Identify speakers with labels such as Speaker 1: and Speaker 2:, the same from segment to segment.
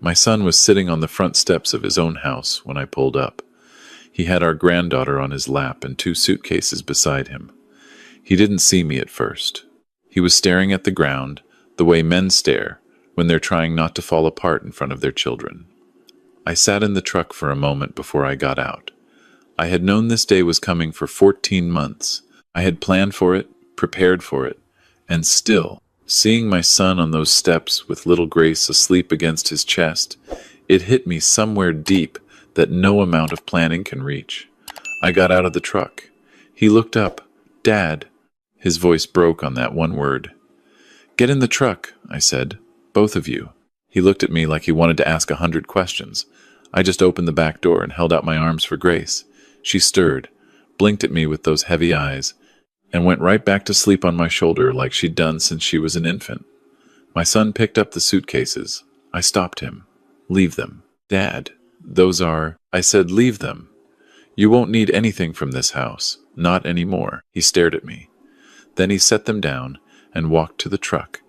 Speaker 1: My son was sitting on the front steps of his own house when I pulled up. He had our granddaughter on his lap and 2 suitcases beside him. He didn't see me at first. He was staring at the ground, the way men stare when they're trying not to fall apart in front of their children. I sat in the truck for a moment before I got out. I had known this day was coming for 14 months. I had planned for it, prepared for it, and still, seeing my son on those steps with little Grace asleep against his chest, it hit me somewhere deep that no amount of planning can reach. I got out of the truck. He looked up. "Dad." His voice broke on that one word. "Get in the truck," I said. "Both of you." He looked at me like he wanted to ask 100 questions. I just opened the back door and held out my arms for Grace. She stirred, blinked at me with those heavy eyes, and went right back to sleep on my shoulder like she'd done since she was an infant. My son picked up the suitcases. I stopped him. "Leave them." "Dad, those are—" I said, "Leave them. You won't need anything from this house. Not anymore." He stared at me. Then he set them down and walked to the truck.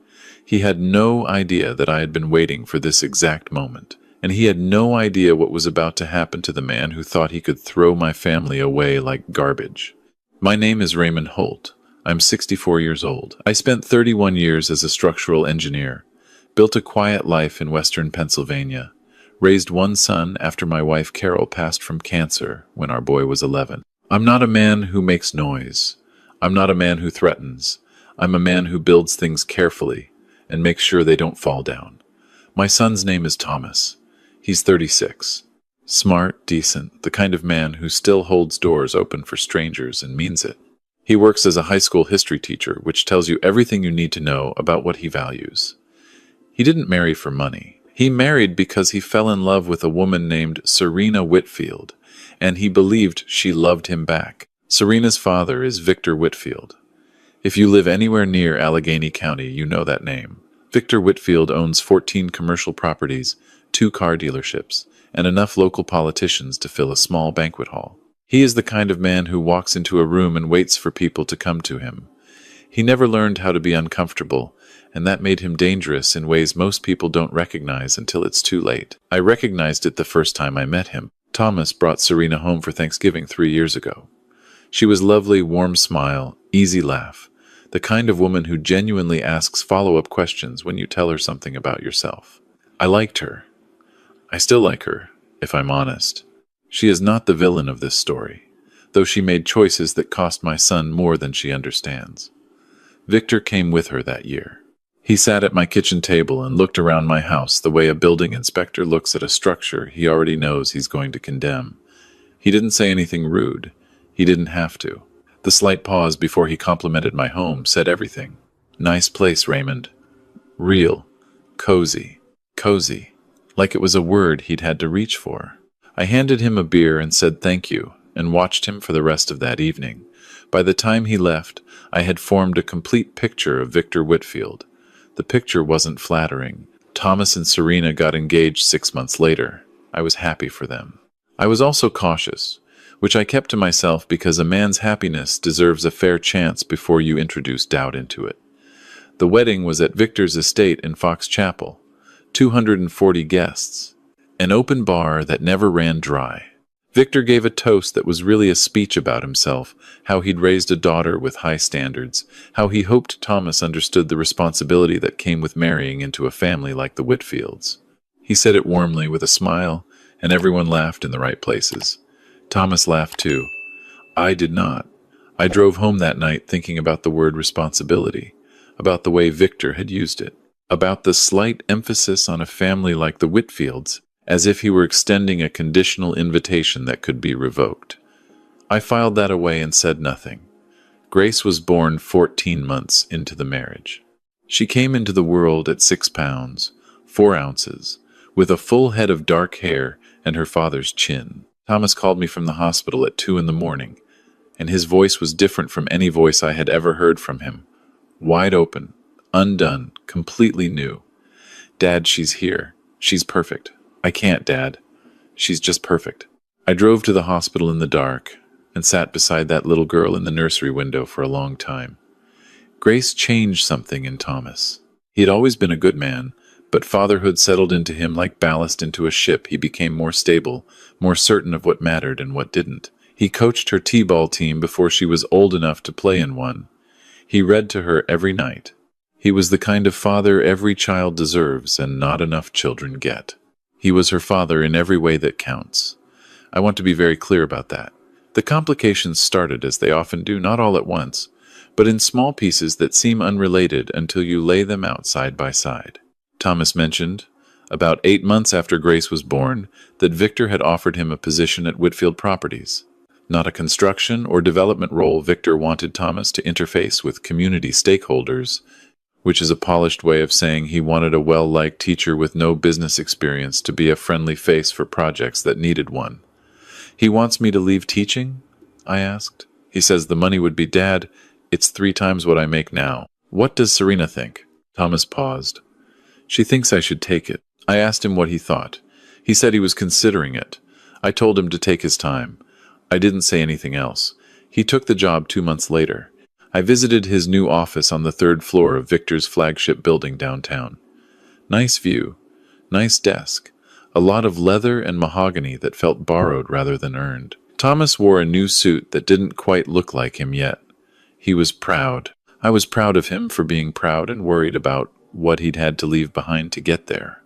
Speaker 1: He had no idea that I had been waiting for this exact moment, and he had no idea what was about to happen to the man who thought he could throw my family away like garbage. My name is Raymond Holt. I'm 64 years old. I spent 31 years as a structural engineer, built a quiet life in western Pennsylvania, raised one son after my wife Carol passed from cancer when our boy was 11. I'm not a man who makes noise. I'm not a man who threatens. I'm a man who builds things carefully and makes sure they don't fall down. My son's name is Thomas. He's 36. Smart, decent, the kind of man who still holds doors open for strangers and means it. He works as a high school history teacher, which tells you everything you need to know about what he values. He didn't marry for money. He married because he fell in love with a woman named Serena Whitfield, and he believed she loved him back. Serena's father is Victor Whitfield. If you live anywhere near Allegheny County, you know that name. Victor Whitfield owns 14 commercial properties, 2 car dealerships, and enough local politicians to fill a small banquet hall. He is the kind of man who walks into a room and waits for people to come to him. He never learned how to be uncomfortable, and that made him dangerous in ways most people don't recognize until it's too late. I recognized it the first time I met him. Thomas brought Serena home for Thanksgiving 3 years ago. She was lovely, warm smile, easy laugh, the kind of woman who genuinely asks follow-up questions when you tell her something about yourself. I liked her. I still like her, if I'm honest. She is not the villain of this story, though she made choices that cost my son more than she understands. Victor came with her that year. He sat at my kitchen table and looked around my house the way a building inspector looks at a structure he already knows he's going to condemn. He didn't say anything rude. He didn't have to. The slight pause before he complimented my home said everything. "Nice place, Raymond. Real. Cozy. Cozy." Like it was a word he'd had to reach for. I handed him a beer and said thank you, and watched him for the rest of that evening. By the time he left, I had formed a complete picture of Victor Whitfield. The picture wasn't flattering. Thomas and Serena got engaged 6 months later. I was happy for them. I was also cautious, which I kept to myself because a man's happiness deserves a fair chance before you introduce doubt into it. The wedding was at Victor's estate in Fox Chapel. 240 guests. An open bar that never ran dry. Victor gave a toast that was really a speech about himself, how he'd raised a daughter with high standards, how he hoped Thomas understood the responsibility that came with marrying into a family like the Whitfields. He said it warmly with a smile, and everyone laughed in the right places. Thomas laughed too. I did not. I drove home that night thinking about the word responsibility, about the way Victor had used it, about the slight emphasis on a family like the Whitfields, as if he were extending a conditional invitation that could be revoked. I filed that away and said nothing. Grace was born 14 months into the marriage. She came into the world at 6 pounds, 4 ounces, with a full head of dark hair and her father's chin. Thomas called me from the hospital at 2 in the morning, and his voice was different from any voice I had ever heard from him. Wide open, undone, completely new. "Dad, she's here. She's perfect." "I can't, Dad. She's just perfect." I drove to the hospital in the dark and sat beside that little girl in the nursery window for a long time. Grace changed something in Thomas. He had always been a good man, But fatherhood settled into him like ballast into a ship. He became more stable, more certain of what mattered and what didn't. He coached her t-ball team before she was old enough to play in one. He read to her every night. He was the kind of father every child deserves and not enough children get. He was her father in every way that counts. I want to be very clear about that. The complications started, as they often do, not all at once, but in small pieces that seem unrelated until you lay them out side by side. Thomas mentioned, about 8 months after Grace was born, that Victor had offered him a position at Whitfield Properties. Not a construction or development role. Victor wanted Thomas to interface with community stakeholders, which is a polished way of saying he wanted a well-liked teacher with no business experience to be a friendly face for projects that needed one. He wants me to leave teaching? I asked. He says the money would be, Dad, it's 3 times what I make now. What does Serena think? Thomas paused. She thinks I should take it. I asked him what he thought. He said he was considering it. I told him to take his time. I didn't say anything else. He took the job 2 months later. I visited his new office on the 3rd floor of Victor's flagship building downtown. Nice view. Nice desk. A lot of leather and mahogany that felt borrowed rather than earned. Thomas wore a new suit that didn't quite look like him yet. He was proud. I was proud of him for being proud and worried about what he'd had to leave behind to get there.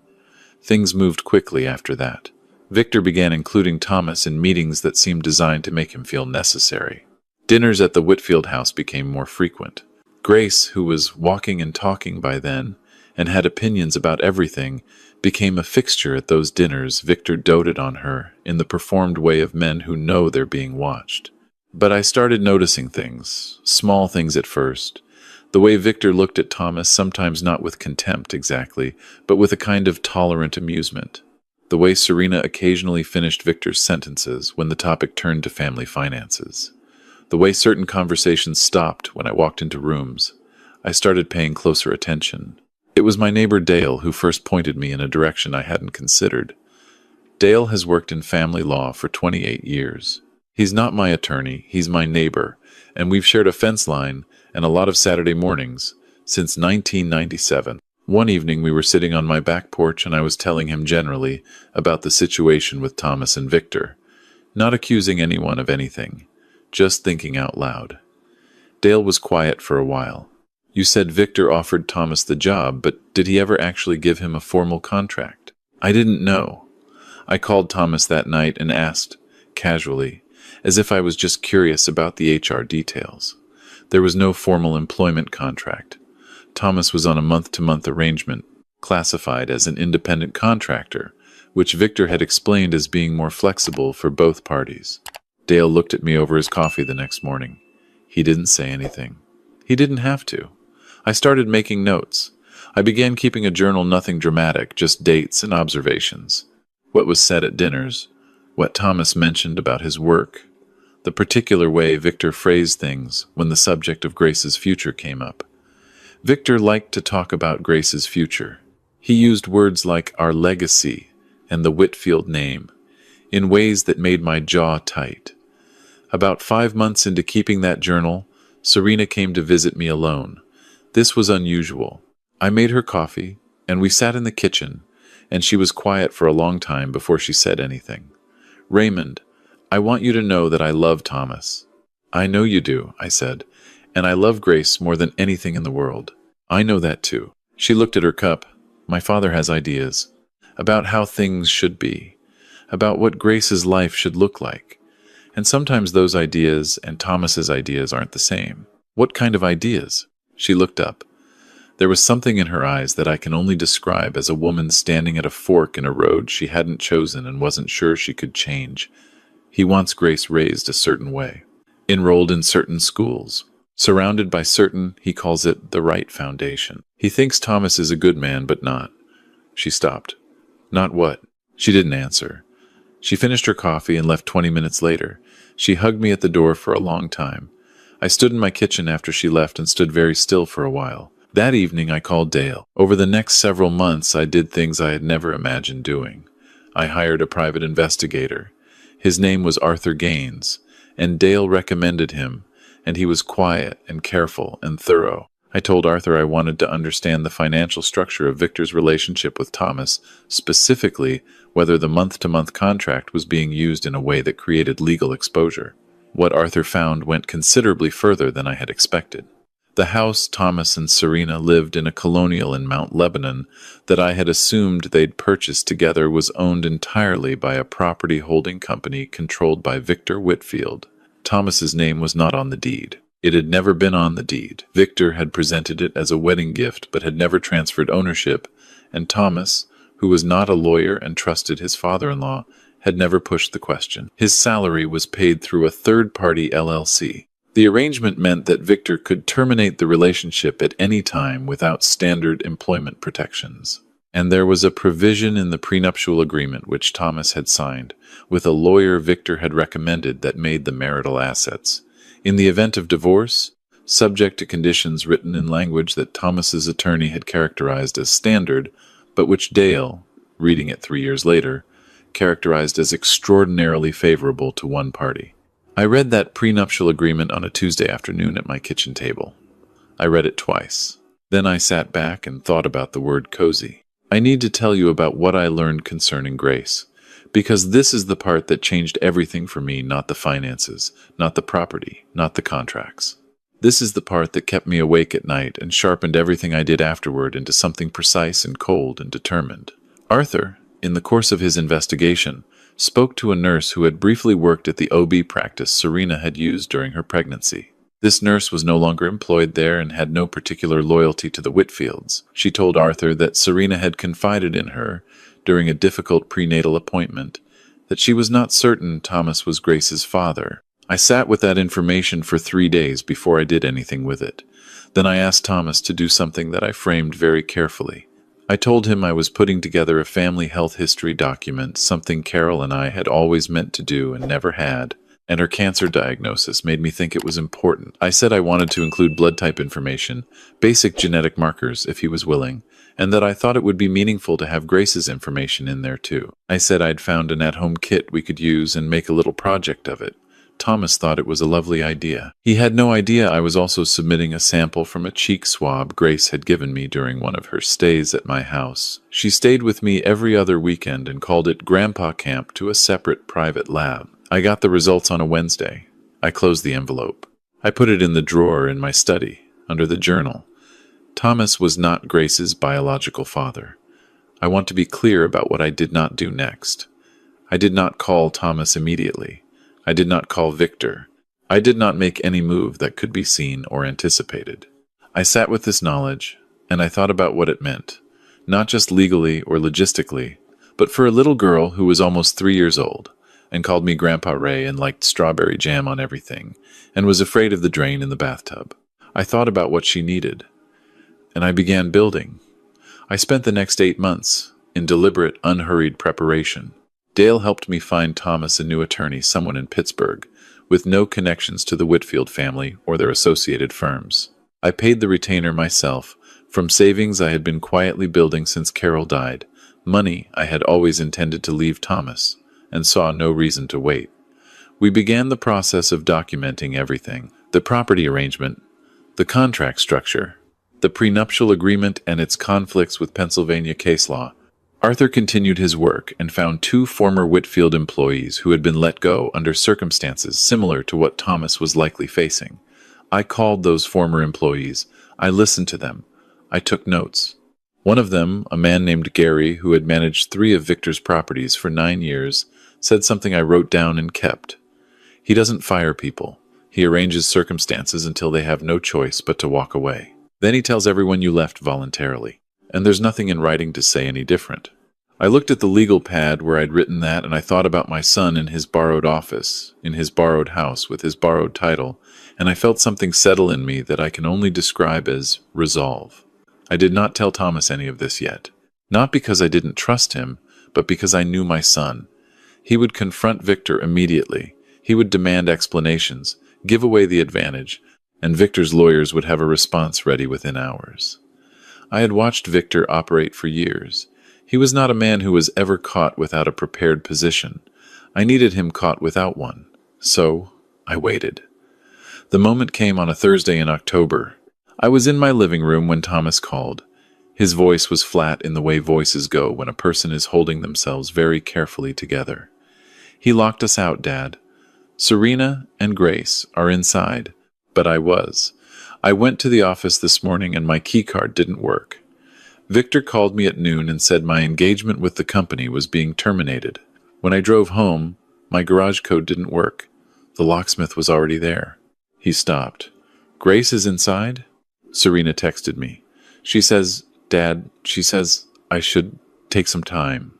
Speaker 1: Things moved quickly after that. Victor began including Thomas in meetings that seemed designed to make him feel necessary. Dinners at the Whitfield house became more frequent. Grace, who was walking and talking by then, and had opinions about everything, became a fixture at those dinners. Victor doted on her in the performed way of men who know they're being watched. But I started noticing things, small things at first. The way Victor looked at Thomas, sometimes not with contempt exactly, but with a kind of tolerant amusement. The way Serena occasionally finished Victor's sentences when the topic turned to family finances. The way certain conversations stopped when I walked into rooms. I started paying closer attention. It was my neighbor Dale who first pointed me in a direction I hadn't considered. Dale has worked in family law for 28 years. He's not my attorney, he's my neighbor, and we've shared a fence line and a lot of Saturday mornings since 1997. One evening we were sitting on my back porch and I was telling him generally about the situation with Thomas and Victor, not accusing anyone of anything, just thinking out loud. Dale was quiet for a while. You said Victor offered Thomas the job, but did he ever actually give him a formal contract? I didn't know. I called Thomas that night and asked, casually, as if I was just curious about the HR details. There was no formal employment contract. Thomas was on a month-to-month arrangement, classified as an independent contractor, which Victor had explained as being more flexible for both parties. Dale looked at me over his coffee the next morning. He didn't say anything. He didn't have to. I started making notes. I began keeping a journal, nothing dramatic, just dates and observations. What was said at dinners, what Thomas mentioned about his work, the particular way Victor phrased things when the subject of Grace's future came up. Victor liked to talk about Grace's future. He used words like our legacy and the Whitfield name in ways that made my jaw tight. About 5 months into keeping that journal, Serena came to visit me alone. This was unusual. I made her coffee, and we sat in the kitchen, and she was quiet for a long time before she said anything. Raymond, I want you to know that I love Thomas. I know you do, I said, and I love Grace more than anything in the world. I know that too. She looked at her cup. My father has ideas about how things should be, about what Grace's life should look like. And sometimes those ideas and Thomas's ideas aren't the same. What kind of ideas? She looked up. There was something in her eyes that I can only describe as a woman standing at a fork in a road she hadn't chosen and wasn't sure she could change. He wants Grace raised a certain way, enrolled in certain schools, surrounded by certain, he calls it, the right foundation. He thinks Thomas is a good man, but not. She stopped. Not what? She didn't answer. She finished her coffee and left 20 minutes later. She hugged me at the door for a long time. I stood in my kitchen after she left and stood very still for a while. That evening I called Dale. Over the next several months I did things I had never imagined doing. I hired a private investigator. His name was Arthur Gaines, and Dale recommended him, and he was quiet and careful and thorough. I told Arthur I wanted to understand the financial structure of Victor's relationship with Thomas, specifically whether the month-to-month contract was being used in a way that created legal exposure. What Arthur found went considerably further than I had expected. The house Thomas and Serena lived in, a colonial in Mount Lebanon that I had assumed they'd purchased together, was owned entirely by a property holding company controlled by Victor Whitfield. Thomas's name was not on the deed. It had never been on the deed. Victor had presented it as a wedding gift but had never transferred ownership, and Thomas, who was not a lawyer and trusted his father-in-law, had never pushed the question. His salary was paid through a third-party LLC. The arrangement meant that Victor could terminate the relationship at any time without standard employment protections. And there was a provision in the prenuptial agreement which Thomas had signed, with a lawyer Victor had recommended, that made the marital assets, in the event of divorce, subject to conditions written in language that Thomas's attorney had characterized as standard, but which Dale, reading it 3 years later, characterized as extraordinarily favorable to one party. I read that prenuptial agreement on a Tuesday afternoon at my kitchen table. I read it twice. Then I sat back and thought about the word cozy. I need to tell you about what I learned concerning Grace, because this is the part that changed everything for me, not the finances, not the property, not the contracts. This is the part that kept me awake at night and sharpened everything I did afterward into something precise and cold and determined. Arthur, in the course of his investigation, spoke to a nurse who had briefly worked at the OB practice Serena had used during her pregnancy. This nurse was no longer employed there and had no particular loyalty to the Whitfields. She told Arthur that Serena had confided in her, during a difficult prenatal appointment, that she was not certain Thomas was Grace's father. I sat with that information for 3 days before I did anything with it. Then I asked Thomas to do something that I framed very carefully. I told him I was putting together a family health history document, something Carol and I had always meant to do and never had, and her cancer diagnosis made me think it was important. I said I wanted to include blood type information, basic genetic markers if he was willing, and that I thought it would be meaningful to have Grace's information in there too. I said I'd found an at-home kit we could use and make a little project of it. Thomas thought it was a lovely idea. He had no idea I was also submitting a sample from a cheek swab Grace had given me during one of her stays at my house. She stayed with me every other weekend and called it Grandpa Camp to a separate private lab. I got the results on a Wednesday. I closed the envelope. I put it in the drawer in my study, under the journal. Thomas was not Grace's biological father. I want to be clear about what I did not do next. I did not call Thomas immediately. I did not call Victor. I did not make any move that could be seen or anticipated. I sat with this knowledge, and I thought about what it meant, not just legally or logistically, but for a little girl who was almost 3 years old, and called me Grandpa Ray and liked strawberry jam on everything, and was afraid of the drain in the bathtub. I thought about what she needed, and I began building. I spent the next 8 months in deliberate, unhurried preparation. Dale helped me find Thomas a new attorney, someone in Pittsburgh, with no connections to the Whitfield family or their associated firms. I paid the retainer myself, from savings I had been quietly building since Carol died, money I had always intended to leave Thomas, and saw no reason to wait. We began the process of documenting everything: the property arrangement, the contract structure, the prenuptial agreement and its conflicts with Pennsylvania case law. Arthur continued his work and found 2 former Whitfield employees who had been let go under circumstances similar to what Thomas was likely facing. I called those former employees. I listened to them. I took notes. One of them, a man named Gary, who had managed 3 of Victor's properties for 9 years, said something I wrote down and kept. He doesn't fire people. He arranges circumstances until they have no choice but to walk away. Then he tells everyone you left voluntarily. And there's nothing in writing to say any different. I looked at the legal pad where I'd written that, and I thought about my son in his borrowed office, in his borrowed house with his borrowed title, and I felt something settle in me that I can only describe as resolve. I did not tell Thomas any of this yet. Not because I didn't trust him, but because I knew my son. He would confront Victor immediately. He would demand explanations, give away the advantage, and Victor's lawyers would have a response ready within hours. I had watched Victor operate for years. He was not a man who was ever caught without a prepared position. I needed him caught without one. So I waited. The moment came on a Thursday in October. I was in my living room when Thomas called. His voice was flat in the way voices go when a person is holding themselves very carefully together. He locked us out, Dad. Serena and Grace are inside, but I went to the office this morning and my keycard didn't work. Victor called me at noon and said my engagement with the company was being terminated. When I drove home, my garage code didn't work. The locksmith was already there. He stopped. Grace is inside? Serena texted me. She says, Dad, I should take some time,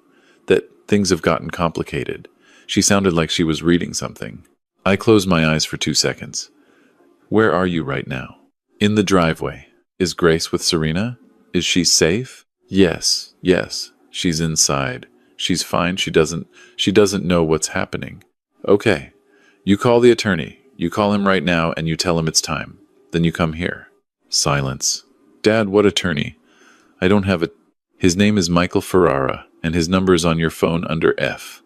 Speaker 1: that things have gotten complicated. She sounded like she was reading something. I closed my eyes for 2 seconds. Where are you right now? In the driveway. Is Grace with Serena? Is she safe? Yes, she's inside. She's fine. She doesn't know what's happening. Okay. You call the attorney. You call him right now and you tell him it's time. Then you come here. Silence. Dad, what attorney? I don't have a... His name is Michael Ferrara, and his number is on your phone under F.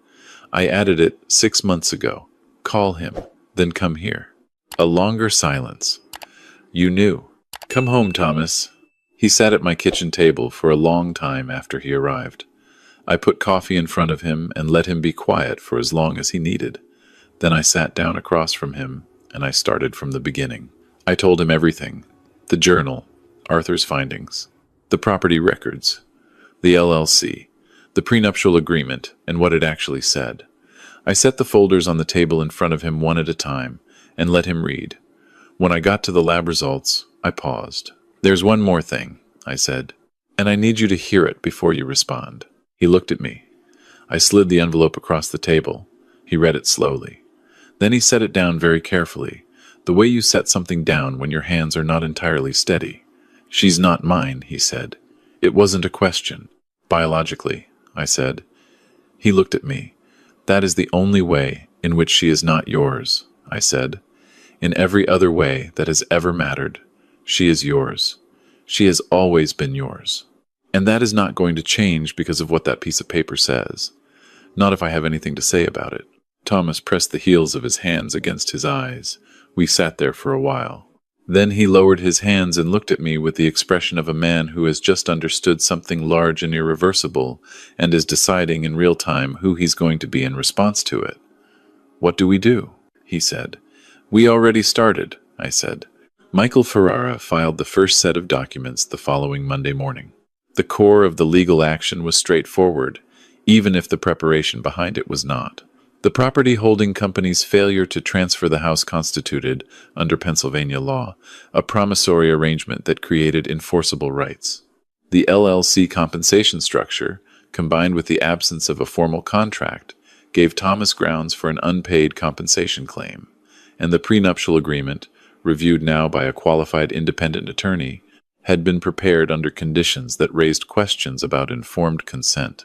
Speaker 1: I added it 6 months ago. Call him, then come here. A longer silence. You knew. Come home, Thomas. He sat at my kitchen table for a long time after he arrived. I put coffee in front of him and let him be quiet for as long as he needed. Then I sat down across from him, and I started from the beginning. I told him everything. The journal, Arthur's findings, the property records, the LLC, the prenuptial agreement, and what it actually said. I set the folders on the table in front of him one at a time, and let him read. When I got to the lab results, I paused. There's one more thing, I said, and I need you to hear it before you respond. He looked at me. I slid the envelope across the table. He read it slowly. Then he set it down very carefully, the way you set something down when your hands are not entirely steady. She's not mine, he said. It wasn't a question. Biologically, I said. He looked at me. That is the only way in which she is not yours, I said. In every other way that has ever mattered, she is yours. She has always been yours. And that is not going to change because of what that piece of paper says. Not if I have anything to say about it. Thomas pressed the heels of his hands against his eyes. We sat there for a while. Then he lowered his hands and looked at me with the expression of a man who has just understood something large and irreversible and is deciding in real time who he's going to be in response to it. What do we do? He said. We already started, I said. Michael Ferrara filed the first set of documents the following Monday morning. The core of the legal action was straightforward, even if the preparation behind it was not. The property holding company's failure to transfer the house constituted, under Pennsylvania law, a promissory arrangement that created enforceable rights. The LLC compensation structure, combined with the absence of a formal contract, gave Thomas grounds for an unpaid compensation claim, and the prenuptial agreement, reviewed now by a qualified independent attorney, had been prepared under conditions that raised questions about informed consent.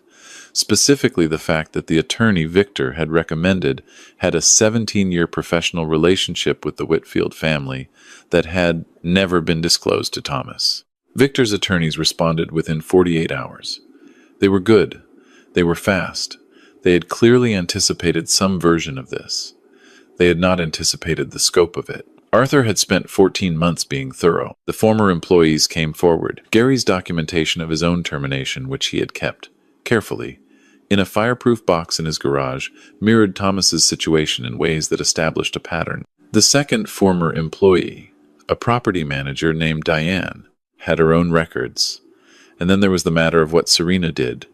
Speaker 1: Specifically the fact that the attorney Victor had recommended had a 17-year professional relationship with the Whitfield family that had never been disclosed to Thomas. Victor's attorneys responded within 48 hours. They were good. They were fast. They had clearly anticipated some version of this. They had not anticipated the scope of it. Arthur had spent 14 months being thorough. The former employees came forward. Gary's documentation of his own termination, which he had kept carefully in a fireproof box in his garage, mirrored Thomas's situation in ways that established a pattern. The second former employee, a property manager named Diane, had her own records. And then there was the matter of what Serena did.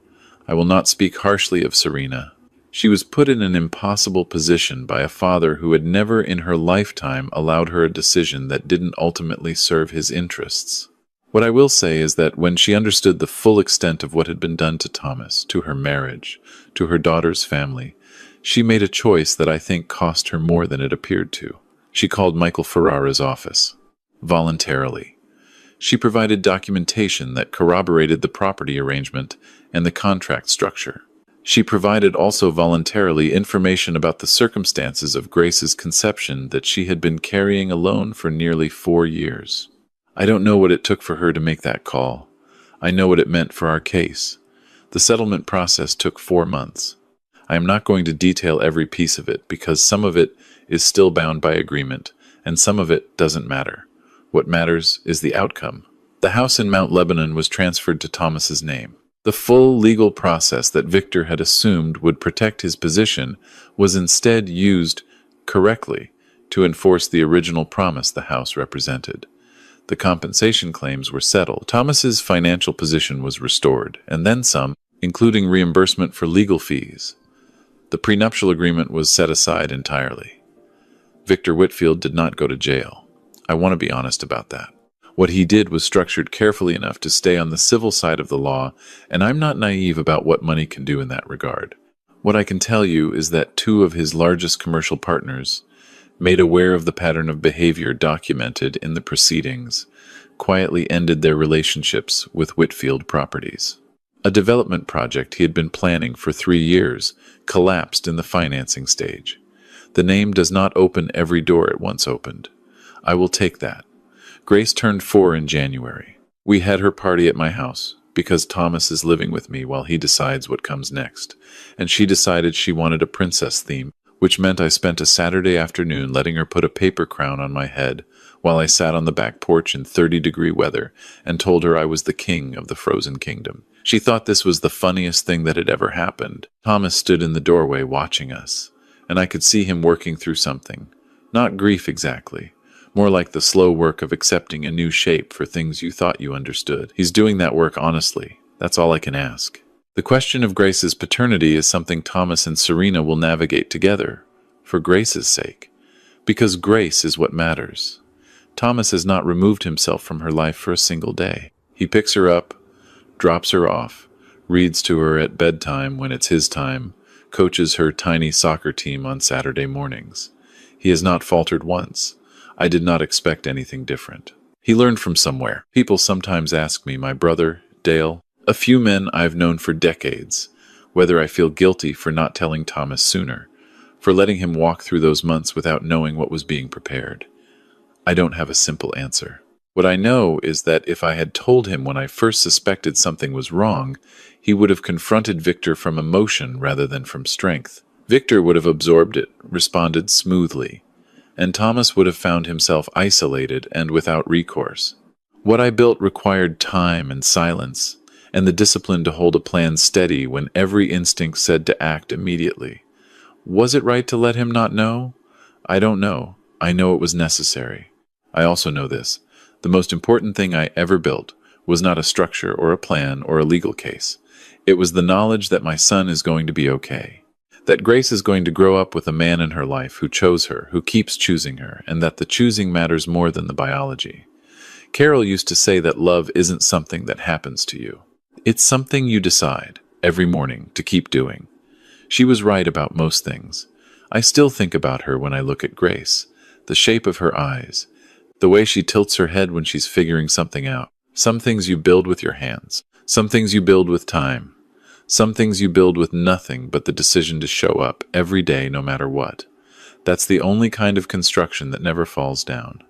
Speaker 1: I will not speak harshly of Serena. She was put in an impossible position by a father who had never in her lifetime allowed her a decision that didn't ultimately serve his interests. What I will say is that when she understood the full extent of what had been done to Thomas, to her marriage, to her daughter's family, she made a choice that I think cost her more than it appeared to. She called Michael Ferrara's office. Voluntarily. She provided documentation that corroborated the property arrangement and the contract structure. She provided also voluntarily information about the circumstances of Grace's conception that she had been carrying alone for nearly 4 years. I don't know what it took for her to make that call. I know what it meant for our case. The settlement process took 4 months. I am not going to detail every piece of it because some of it is still bound by agreement and some of it doesn't matter. What matters is the outcome. The house in Mount Lebanon was transferred to Thomas's name. The full legal process that Victor had assumed would protect his position was instead used correctly to enforce the original promise the house represented. The compensation claims were settled. Thomas's financial position was restored, and then some, including reimbursement for legal fees. The prenuptial agreement was set aside entirely. Victor Whitfield did not go to jail. I want to be honest about that. What he did was structured carefully enough to stay on the civil side of the law, and I'm not naive about what money can do in that regard. What I can tell you is that two of his largest commercial partners, made aware of the pattern of behavior documented in the proceedings, quietly ended their relationships with Whitfield Properties. A development project he had been planning for 3 years collapsed in the financing stage. The name does not open every door it once opened. I will take that. Grace turned 4 in January. We had her party at my house, because Thomas is living with me while he decides what comes next, and she decided she wanted a princess theme, which meant I spent a Saturday afternoon letting her put a paper crown on my head while I sat on the back porch in 30-degree weather and told her I was the king of the frozen kingdom. She thought this was the funniest thing that had ever happened. Thomas stood in the doorway watching us, and I could see him working through something. Not grief exactly, more like the slow work of accepting a new shape for things you thought you understood. He's doing that work honestly. That's all I can ask. The question of Grace's paternity is something Thomas and Serena will navigate together, for Grace's sake, because Grace is what matters. Thomas has not removed himself from her life for a single day. He picks her up, drops her off, reads to her at bedtime when it's his time, coaches her tiny soccer team on Saturday mornings. He has not faltered once. I did not expect anything different. He learned from somewhere. People sometimes ask me, my brother, Dale, a few men I've known for decades, whether I feel guilty for not telling Thomas sooner, for letting him walk through those months without knowing what was being prepared. I don't have a simple answer. What I know is that if I had told him when I first suspected something was wrong, he would have confronted Victor from emotion rather than from strength. Victor would have absorbed it, responded smoothly, and Thomas would have found himself isolated and without recourse. What I built required time and silence, and the discipline to hold a plan steady when every instinct said to act immediately. Was it right to let him not know? I don't know. I know it was necessary. I also know this. The most important thing I ever built was not a structure or a plan or a legal case. It was the knowledge that my son is going to be okay. That Grace is going to grow up with a man in her life who chose her, who keeps choosing her, and that the choosing matters more than the biology. Carol used to say that love isn't something that happens to you. It's something you decide, every morning, to keep doing. She was right about most things. I still think about her when I look at Grace, the shape of her eyes, the way she tilts her head when she's figuring something out. Some things you build with your hands. Some things you build with time. Some things you build with nothing but the decision to show up every day no matter what. That's the only kind of construction that never falls down.